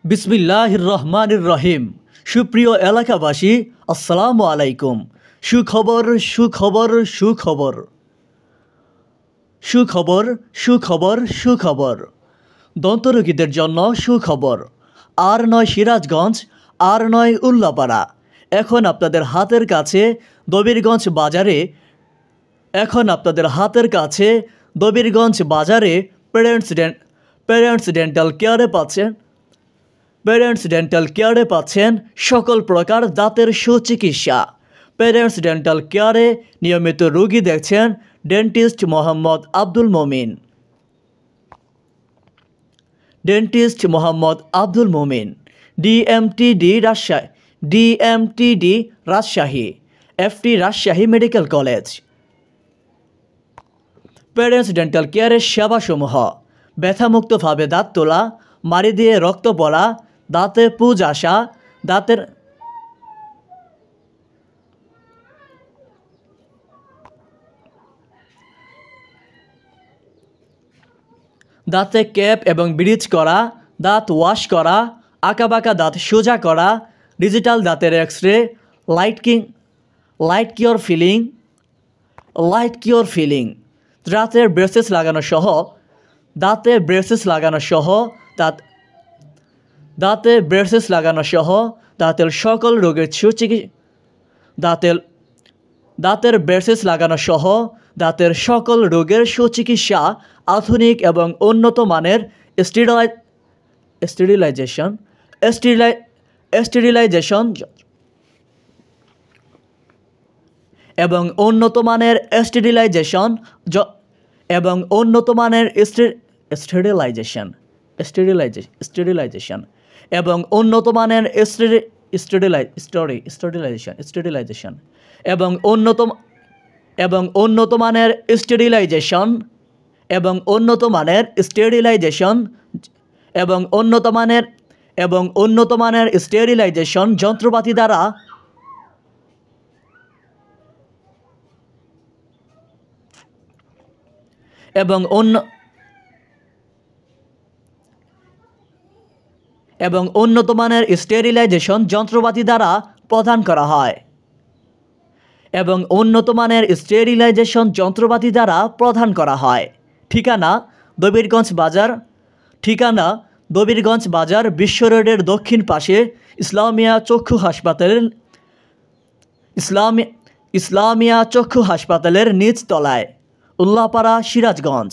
বিসমিল্লাহির রহমানির রহিম। সুপ্রিয় এলাকাবাসী, আসসালামু আলাইকুম। সুখবর সুখবর সুখবর সুখবর সুখবর সুখবর দন্তরোগীদের জন্য সুখবর। আর নয় সিরাজগঞ্জ, আর নয় উল্লাপাড়া, এখন আপনাদের হাতের কাছে দবিরগঞ্জ বাজারে প্যারেন্টস ডেন্টাল কেয়ারে পাচ্ছেন সকল প্রকার দাঁতের সুচিকিৎসা। প্যারেন্টস ডেন্টাল কেয়ারে নিয়মিত রোগী দেখছেন dentist Mohammad Abdul Momin, DMTD Rajshahi, FT Rajshahi medical college. Parents dental কেয়ারের সেবাসমূহ: ব্যথামুক্তভাবে দাঁত তোলা, মাড়ি দিয়ে রক্ত পড়া, দাঁতে পুঁজ আসা, দাঁতে ক্যাপ এবং ব্রিজ করা, দাঁত ওয়াশ করা, আঁকাবাঁকা দাঁত সোজা করা, ডিজিটাল দাঁতের এক্স-রে, লাইট কিওর ফিলিং, দাঁতের ব্রেসেস লাগানো সহ দাঁতের সকল রোগের সুচিকিৎসা, আধুনিক এবং উন্নত মানের স্টেরিলাইজেশন যন্ত্রপাতি দ্বারা প্রদান করা হয়। ঠিকানা দবিরগঞ্জ বাজার, বিশ্ব রোডের দক্ষিণ পাশে, ইসলামিয়া চক্ষু হাসপাতালের নিচ তলায়, উল্লাপাড়া, সিরাজগঞ্জ।